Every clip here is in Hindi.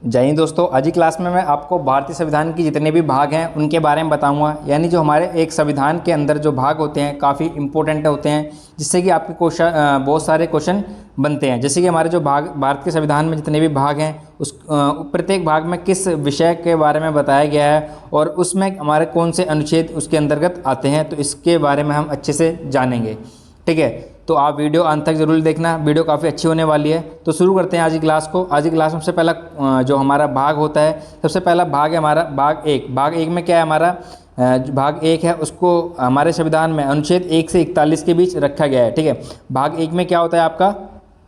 जय हिंद दोस्तों। आज की क्लास में मैं आपको भारतीय संविधान के जितने भी भाग हैं उनके बारे में बताऊंगा। यानी जो हमारे एक संविधान के अंदर जो भाग होते हैं काफ़ी इंपॉर्टेंट होते हैं, जिससे कि आपके क्वेश्चन बहुत सारे क्वेश्चन बनते हैं। जैसे कि हमारे जो भाग भारत के संविधान में जितने भी भाग हैं उस प्रत्येक भाग में किस विषय के बारे में बताया गया है और उसमें हमारे कौन से अनुच्छेद उसके अंतर्गत आते हैं, तो इसके बारे में हम अच्छे से जानेंगे। ठीक है, तो आप वीडियो अंत तक जरूर देखना, वीडियो काफ़ी अच्छी होने वाली है। तो शुरू करते हैं आज की क्लास को। आज की क्लास में सबसे पहला जो हमारा भाग होता है, सबसे पहला भाग है हमारा भाग एक। भाग एक में क्या है हमारा भाग एक है, उसको हमारे संविधान में अनुच्छेद 1 से 41 के बीच रखा गया है। ठीक है, भाग एक में क्या होता है आपका,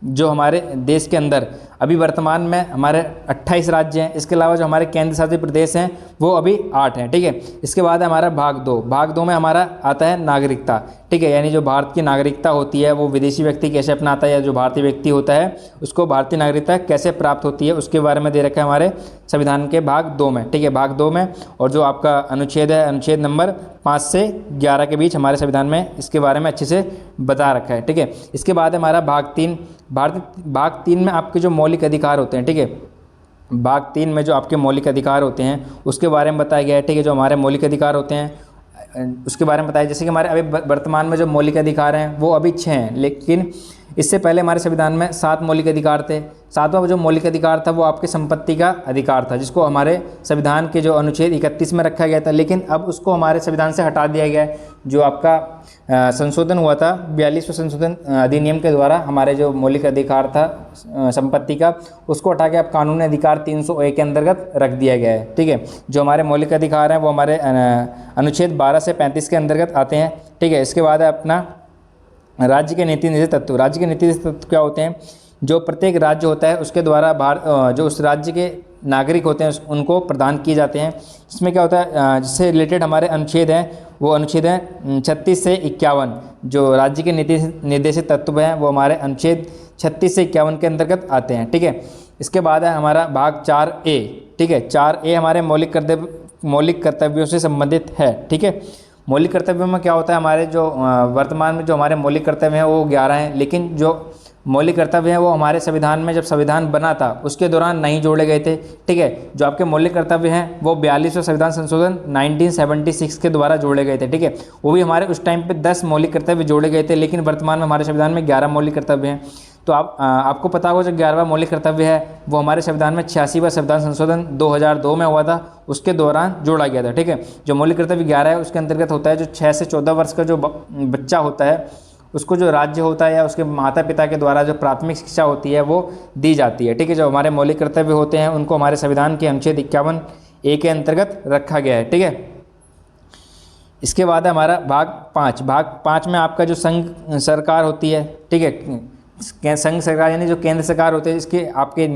जो हमारे देश के अंदर अभी वर्तमान में हमारे 28 राज्य हैं, इसके अलावा जो हमारे केंद्र शासित प्रदेश हैं वो अभी 8 हैं। ठीक है, इसके बाद है हमारा भाग दो। भाग दो में हमारा आता है नागरिकता। ठीक है, यानी जो भारत की नागरिकता होती है वो विदेशी व्यक्ति कैसे अपनाता है, या जो भारतीय व्यक्ति होता है उसको भारतीय नागरिकता कैसे प्राप्त होती है, उसके बारे में दे रखा है हमारे संविधान के भाग दो में। ठीक है, भाग दो में और जो आपका अनुच्छेद है, अनुच्छेद नंबर 5 से 11 के बीच हमारे संविधान में इसके बारे में अच्छे से बता रखा है। ठीक है, इसके बाद हमारा भाग तीन। भाग तीन में आपके जो मौलिक अधिकार होते हैं, ठीक है, भाग तीन में जो आपके मौलिक अधिकार होते हैं उसके बारे में बताया गया है। ठीक है, जो हमारे मौलिक अधिकार होते हैं उसके बारे में बताया, जैसे कि हमारे अभी वर्तमान में जो मौलिक अधिकार हैं वो अभी 6 हैं, लेकिन इससे पहले हमारे संविधान में 7 मौलिक अधिकार थे। सातवां जो मौलिक अधिकार था वो आपके संपत्ति का अधिकार था, जिसको हमारे संविधान के जो अनुच्छेद 31 में रखा गया था, लेकिन अब उसको हमारे संविधान से हटा दिया गया है। जो आपका संशोधन हुआ था 42वें संशोधन अधिनियम के द्वारा, हमारे जो मौलिक अधिकार था संपत्ति का, उसको हटा के अब कानूनी अधिकार 301 के अंतर्गत रख दिया गया है। ठीक है, जो हमारे मौलिक अधिकार हैं वो हमारे अनुच्छेद 12 से 35 के अंतर्गत आते हैं। ठीक है, इसके बाद है अपना राज्य के नीति निर्देश तत्व। राज्य के नीति निर्देश तत्व क्या होते हैं, जो प्रत्येक राज्य होता है उसके द्वारा जो उस राज्य के नागरिक होते हैं उनको प्रदान किए जाते हैं। इसमें क्या होता है, जिससे रिलेटेड हमारे अनुच्छेद हैं वो अनुच्छेद हैं 36 से 51। जो राज्य के नीति निर्देशित तत्व हैं वो हमारे अनुच्छेद 36 से 51 के अंतर्गत आते हैं। ठीक है, इसके बाद है हमारा भाग 4A। ठीक है, 4A हमारे मौलिक कर्तव्यों से संबंधित है। ठीक है, मौलिक कर्तव्यों में क्या होता है, हमारे जो वर्तमान में जो हमारे मौलिक कर्तव्य हैं वो 11 हैं, लेकिन जो मौलिक कर्तव्य हैं वो हमारे संविधान में जब संविधान बना था उसके दौरान नहीं जोड़े गए थे। ठीक है, जो आपके मौलिक कर्तव्य हैं वो 42वें संविधान संशोधन 1976 के द्वारा जोड़े गए थे। ठीक है, वो भी हमारे उस टाइम पे 10 मौलिक कर्तव्य जोड़े गए थे, लेकिन वर्तमान में हमारे संविधान में 11 मौलिक कर्तव्य हैं। तो आपको पता होगा जो 11वां मौलिक कर्तव्य है वो हमारे संविधान में 86वां संविधान संशोधन 2002 में हुआ था, उसके दौरान जोड़ा गया था। ठीक है, जो मौलिक कर्तव्य 11 है उसके अंतर्गत होता है जो 6 से 14 वर्ष का जो बच्चा होता है उसको जो राज्य होता है या उसके माता पिता के द्वारा जो प्राथमिक शिक्षा होती है वो दी जाती है। ठीक है, जो हमारे मौलिक कर्तव्य होते हैं उनको हमारे संविधान के अनुच्छेद 51A के अंतर्गत रखा गया है। ठीक है, इसके बाद है हमारा भाग 5। भाग 5 में आपका जो संघ सरकार होती है, ठीक है, संघ सरकार यानी जो केंद्र सरकार होते हैं, इसके आपके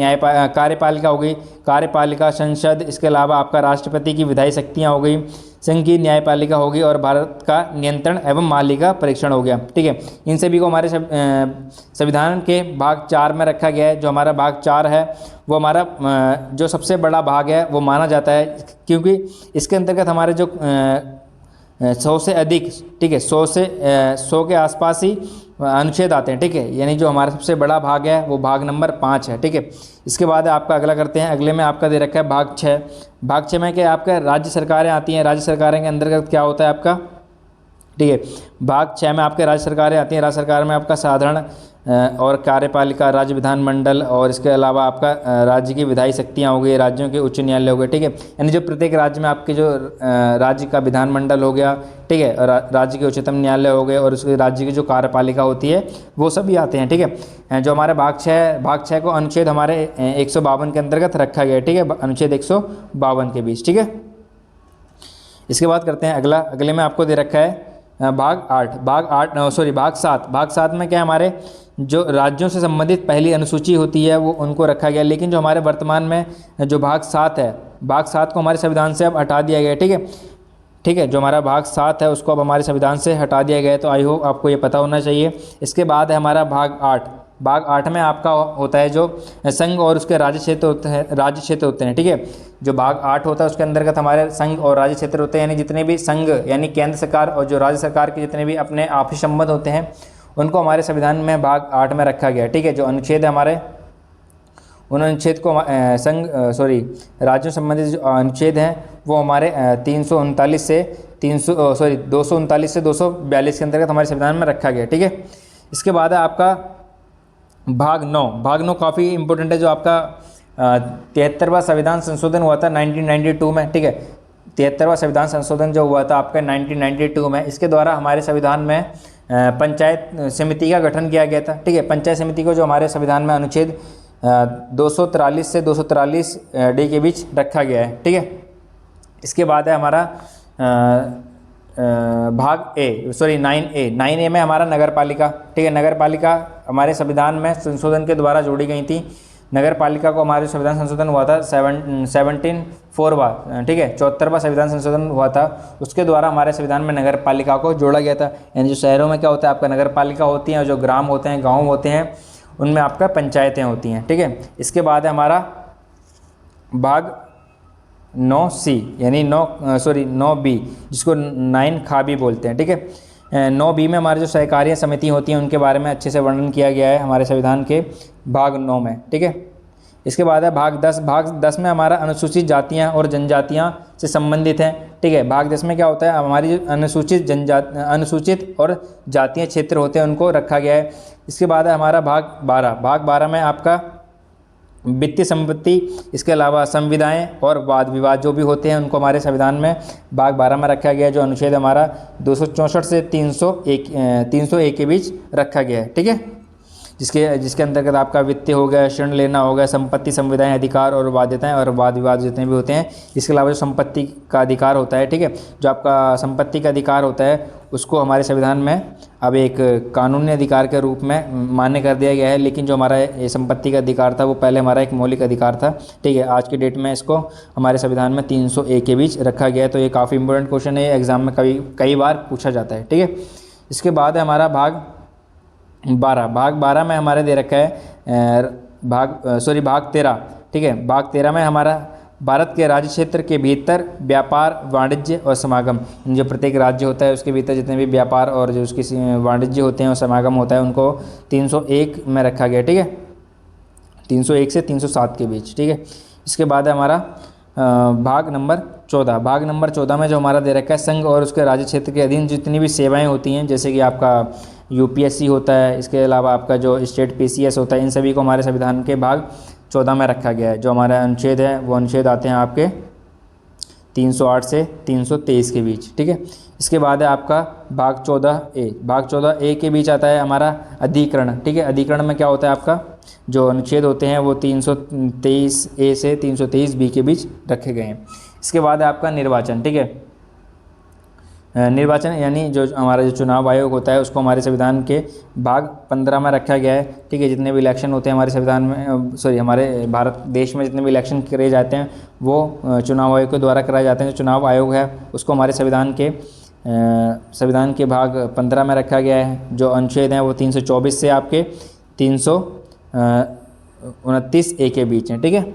कार्यपालिका हो गई, कार्यपालिका, संसद, इसके अलावा आपका राष्ट्रपति की विधायी शक्तियाँ हो गई, संघ की न्यायपालिका होगी और भारत का नियंत्रण एवं मालिका परीक्षण हो गया। ठीक है, इन सभी को हमारे संविधान के भाग 4 में रखा गया है। जो हमारा भाग 4 है वो हमारा जो सबसे बड़ा भाग है वो माना जाता है, क्योंकि इसके अंतर्गत हमारे जो 100 से अधिक, ठीक है, 100 के आसपास ही अनुच्छेद आते हैं। ठीक है, यानी जो हमारा सबसे बड़ा भाग है वो भाग नंबर 5 है। ठीक है, इसके बाद आपका अगला करते हैं। अगले में आपका दे रखा है भाग 6। भाग 6 में क्या आपका राज्य सरकारें आती हैं। राज्य सरकारें के अंतर्गत क्या होता है आपका, ठीक है, भाग 6 में आपके राज्य सरकारें आती हैं। राज्य सरकार में आपका साधारण और कार्यपालिका, राज्य विधानमंडल और इसके अलावा आपका राज्य की विधायी शक्तियाँ हो गई, राज्यों के उच्च न्यायालय हो गए। ठीक है, यानी जो प्रत्येक राज्य में आपके जो राज्य का विधानमंडल हो गया, ठीक है, और राज्य के उच्चतम न्यायालय हो गए और उसके राज्य की जो कार्यपालिका होती है वो सभी आते हैं। ठीक है, जो हमारे भाग 6 को अनुच्छेद हमारे 152 के अंतर्गत रखा गया है। ठीक है, अनुच्छेद 152 के बीच। ठीक है, इसके बाद करते हैं अगला। अगले में आपको दे रखा है भाग 7। भाग 7 में क्या हमारे जो राज्यों से संबंधित पहली अनुसूची होती है वो उनको रखा गया, लेकिन जो हमारे वर्तमान में जो भाग 7 है, भाग 7 को हमारे संविधान से अब हटा दिया गया है। ठीक है, जो हमारा भाग 7 है उसको अब हमारे संविधान से हटा दिया गया है। तो आई होप आपको ये पता होना चाहिए। इसके बाद है हमारा भाग 8। भाग 8 में आपका होता है जो संघ और उसके राज्य क्षेत्र होते हैं। ठीक है, जो भाग 8 होता है उसके अंतर्गत हमारे संघ और राज्य क्षेत्र होते हैं, यानी जितने भी संघ यानी केंद्र सरकार और जो राज्य सरकार के जितने भी अपने आपसी संबंध होते हैं उनको हमारे संविधान में भाग 8 में रखा गया है। ठीक है, जो अनुच्छेद है हमारे उन अनुच्छेद को राज्यों संबंधित जो अनुच्छेद हैं वो हमारे 339 से 239 से 242 के अंतर्गत हमारे संविधान में रखा गया। ठीक है, इसके बाद है आपका भाग 9 काफ़ी इंपॉर्टेंट है, जो आपका 73वां संविधान संशोधन हुआ था 1992 में। ठीक है, 73वां संविधान संशोधन जो हुआ था आपका 1992 में, इसके द्वारा हमारे संविधान में पंचायत समिति का गठन किया गया था। ठीक है, पंचायत समिति को जो हमारे संविधान में अनुच्छेद 243 से 243 डी के बीच रखा गया है। ठीक है, इसके बाद है हमारा भाग 9A में हमारा नगर पालिका। ठीक है, नगर पालिका हमारे संविधान में संशोधन के द्वारा जोड़ी गई थी। नगर पालिका को हमारे संविधान संशोधन हुआ था 1704वां। ठीक है, 74वां संविधान संशोधन हुआ था, उसके द्वारा हमारे संविधान में नगर पालिका को जोड़ा गया था। यानी जो शहरों में क्या होता है आपका नगर पालिका होती हैं, और जो ग्राम होते हैं, गाँव होते हैं, उनमें आपका पंचायतें होती हैं। ठीक है, इसके बाद है हमारा भाग 9C यानी 9B, जिसको 9 खा भी बोलते हैं। ठीक है, 9B में हमारे जो सहकार्य समिति होती हैं उनके बारे में अच्छे से वर्णन किया गया है हमारे संविधान के भाग 9 में। ठीक है, इसके बाद है भाग 10। भाग 10 में हमारा अनुसूचित जातियां और जनजातियां से संबंधित हैं। ठीक है, भाग 10 में क्या होता है, हमारी जो अनुसूचित और जातीय क्षेत्र होते हैं उनको रखा गया है। इसके बाद है हमारा भाग 12। भाग 12 में आपका वित्तीय संपत्ति, इसके अलावा संविदाएं और वाद विवाद जो भी होते हैं उनको हमारे संविधान में भाग 12 में रखा गया है, जो अनुच्छेद हमारा 264 से 301 के बीच रखा गया है। ठीक है, जिसके अंतर्गत आपका वित्तीय हो गया, ऋण लेना हो गया, संपत्ति, संविदाएं, अधिकार और बाध्यताएं और वाद विवाद जितने भी होते हैं। इसके अलावा जो संपत्ति का अधिकार होता है, ठीक है, जो आपका संपत्ति का अधिकार होता है उसको हमारे संविधान में अब एक कानूनी अधिकार के रूप में मान्य कर दिया गया है। लेकिन जो हमारा ये संपत्ति का अधिकार था वो पहले हमारा एक मौलिक अधिकार था। ठीक है, आज की डेट में इसको हमारे संविधान में 301 के बीच रखा गया है। तो ये काफ़ी इंपॉर्टेंट क्वेश्चन है, एग्जाम में कई बार पूछा जाता है। ठीक है, इसके बाद है हमारा भाग 12। भाग 12 में हमारे दे रखा है भाग 13। ठीक है, भाग 13 में हमारा भारत के राज्य क्षेत्र के भीतर व्यापार, वाणिज्य और समागम, जो प्रत्येक राज्य होता है उसके भीतर जितने भी व्यापार और जो उसकी वाणिज्य होते हैं और समागम होता है उनको 301 में रखा गया। ठीक है, 301 से 307 के बीच। ठीक है, इसके बाद है हमारा भाग नंबर 14। भाग नंबर 14 में जो हमारा दे रखा है संघ और उसके राज्य क्षेत्र के अधीन जितनी भी सेवाएं होती हैं, जैसे कि आपका UPSC होता है, इसके अलावा आपका जो स्टेट PCS होता है, इन सभी को हमारे संविधान के भाग 14 में रखा गया है। जो हमारा अनुच्छेद है वो अनुच्छेद आते हैं आपके 308 से 323 के बीच। ठीक है, इसके बाद है आपका भाग 14A। भाग 14A के बीच आता है हमारा अधिकरण। ठीक है, अधिकरण में क्या होता है आपका जो अनुच्छेद होते हैं वो 323A से 323B के बीच रखे गए हैं। इसके बाद है आपका निर्वाचन। ठीक है, निर्वाचन यानी जो हमारा जो चुनाव आयोग होता है उसको हमारे संविधान के भाग 15 में रखा गया है। ठीक है, जितने भी इलेक्शन होते हैं हमारे संविधान में हमारे भारत देश में जितने भी इलेक्शन करे जाते हैं वो चुनाव आयोग के द्वारा कराए जाते हैं। जो चुनाव आयोग है उसको हमारे संविधान के भाग 15 में रखा गया है। जो अनुच्छेद हैं वो 324 से आपके 329A के बीच हैं। ठीक है,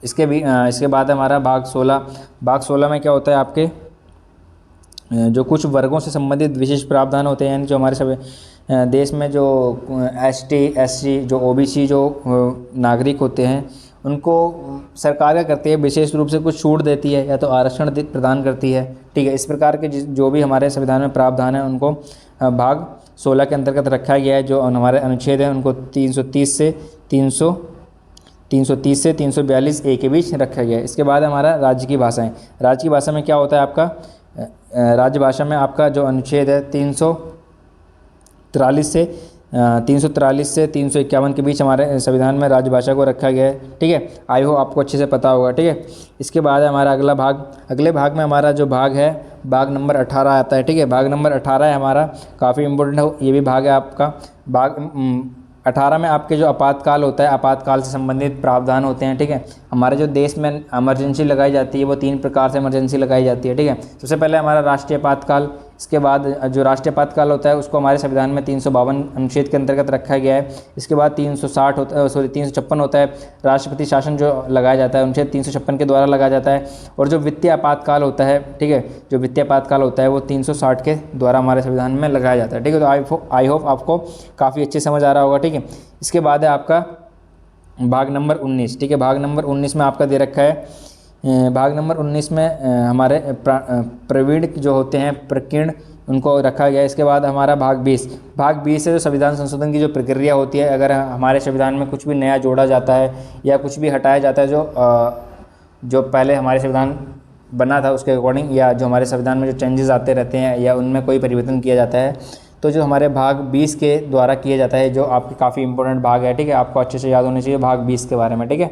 इसके बाद हमारा भाग 16। भाग 16 में क्या होता है आपके जो कुछ वर्गों से संबंधित विशेष प्रावधान होते हैं, जो हमारे देश में जो ST SC जो OBC जो नागरिक होते हैं उनको सरकार क्या करती है, विशेष रूप से कुछ छूट देती है या तो आरक्षण प्रदान करती है। ठीक है, इस प्रकार के जो भी हमारे संविधान में प्रावधान है उनको भाग 16 के अंतर्गत रखा गया है। जो हमारे अनुच्छेद हैं उनको 330 से 342A के बीच रखा गया है। इसके बाद हमारा राज्य की भाषाएँ। राज्य की भाषा में क्या होता है आपका राज्य में आपका जो अनुच्छेद है 343 से 351 के बीच हमारे संविधान में राजभाषा को रखा गया है। ठीक है, आई हो आपको अच्छे से पता होगा। ठीक है, इसके बाद है हमारा अगले भाग में हमारा जो भाग है भाग नंबर 18 आता है। ठीक है, भाग नंबर 18 है हमारा, काफ़ी इम्पोर्टेंट है ये भी भाग है आपका। भाग 18 में आपके जो आपातकाल होता है, आपातकाल से संबंधित प्रावधान होते हैं। ठीक है, हमारे जो देश में इमरजेंसी लगाई जाती है वो 3 प्रकार से इमरजेंसी लगाई जाती है। ठीक है, सबसे पहले हमारा राष्ट्रीय आपातकाल। इसके बाद जो राष्ट्रीय आपातकाल होता है उसको हमारे संविधान में 352 अनुच्छेद के अंतर्गत रखा गया है। इसके बाद 356 होता है राष्ट्रपति शासन जो लगाया जाता है, अनुच्छेद 356 के द्वारा लगाया जाता है। और जो वित्तीय आपातकाल होता है, ठीक है, जो वित्तीय आपातकाल होता है वो 360 के द्वारा हमारे संविधान में लगाया जाता है। ठीक है, तो आई होप आपको काफ़ी अच्छे समझ आ रहा होगा। ठीक है, इसके बाद है आपका भाग नंबर 19, ठीक है। भाग नंबर 19 में आपका दे रखा है, भाग नंबर 19 में हमारे प्रवीण जो होते हैं प्रकीर्ण, उनको रखा गया है। इसके बाद हमारा भाग 20, भाग 20 से जो संविधान संशोधन की जो प्रक्रिया होती है, अगर हमारे संविधान में कुछ भी नया जोड़ा जाता है या कुछ भी हटाया जाता है जो पहले हमारे संविधान बना था उसके अकॉर्डिंग, या जो हमारे संविधान में जो चेंजेस आते रहते हैं या उनमें कोई परिवर्तन किया जाता है, तो जो हमारे भाग 20 के द्वारा किया जाता है, जो आपकी काफ़ी इंपॉर्टेंट भाग है, ठीक है। आपको अच्छे से याद होना चाहिए भाग 20 के बारे में, ठीक है।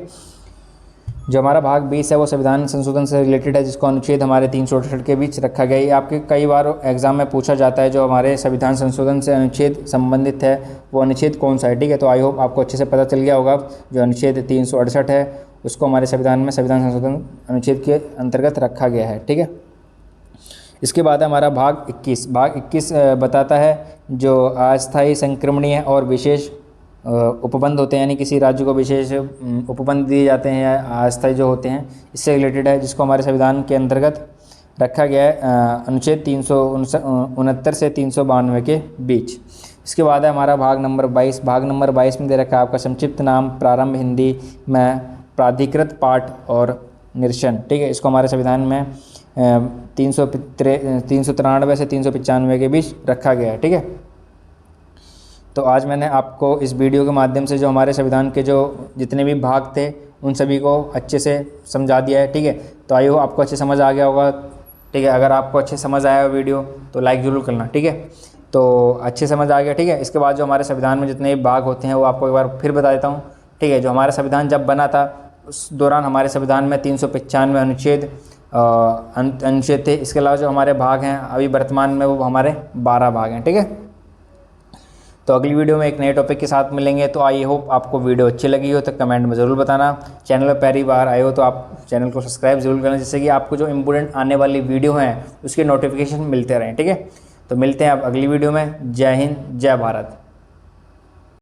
जो हमारा भाग 20 है वो संविधान संशोधन से रिलेटेड है, जिसको अनुच्छेद हमारे 368 के बीच रखा गया है। ये आपके कई बार एग्जाम में पूछा जाता है, जो हमारे संविधान संशोधन से अनुच्छेद संबंधित है वो अनुच्छेद कौन सा है, ठीक है। तो आई होप आपको अच्छे से पता चल गया होगा। जो अनुच्छेद 368 है उसको हमारे संविधान में संविधान संशोधन अनुच्छेद के अंतर्गत रखा गया है, ठीक है। इसके बाद हमारा भाग 21, भाग 21 बताता है जो अस्थायी संक्रमणीय और विशेष उपबंध होते हैं, यानी किसी राज्य को विशेष उपबंध दिए जाते हैं या अस्थायी जो होते हैं, इससे रिलेटेड है, जिसको हमारे संविधान के अंतर्गत रखा गया है अनुच्छेद 369 से 392 के बीच। इसके बाद है हमारा भाग नंबर 22, भाग नंबर 22 में दे रखा है आपका संक्षिप्त नाम, प्रारंभ हिंदी में प्राधिकृत पाठ और निरसन, ठीक है। इसको हमारे संविधान में 393 से 395 के बीच रखा गया है, ठीक है। तो आज मैंने आपको इस वीडियो के माध्यम से जो हमारे संविधान के जो जितने भी भाग थे उन सभी को अच्छे से समझा दिया है, ठीक है। तो आई होप आपको अच्छे समझ आ गया होगा, ठीक है। अगर आपको अच्छे समझ आया वीडियो तो लाइक ज़रूर करना, ठीक है। तो अच्छे समझ आ गया, ठीक है। इसके बाद जो हमारे संविधान में जितने भी भाग होते हैं वो आपको एक बार फिर बता देता हूँ, ठीक है। जो हमारा संविधान जब बना था उस दौरान हमारे संविधान में 395 अनुच्छेद थे। इसके अलावा जो हमारे भाग हैं अभी वर्तमान में वो हमारे 12 भाग हैं, ठीक है। तो अगली वीडियो में एक नए टॉपिक के साथ मिलेंगे। तो आई होप आपको वीडियो अच्छी लगी हो तो कमेंट में ज़रूर बताना। चैनल पर पहली बार आए हो तो आप चैनल को सब्सक्राइब ज़रूर करना, जिससे कि आपको जो इम्पोर्टेंट आने वाली वीडियो हैं उसके नोटिफिकेशन मिलते रहें, ठीक है। तो मिलते हैं आप अगली वीडियो में। जय हिंद, जय भारत।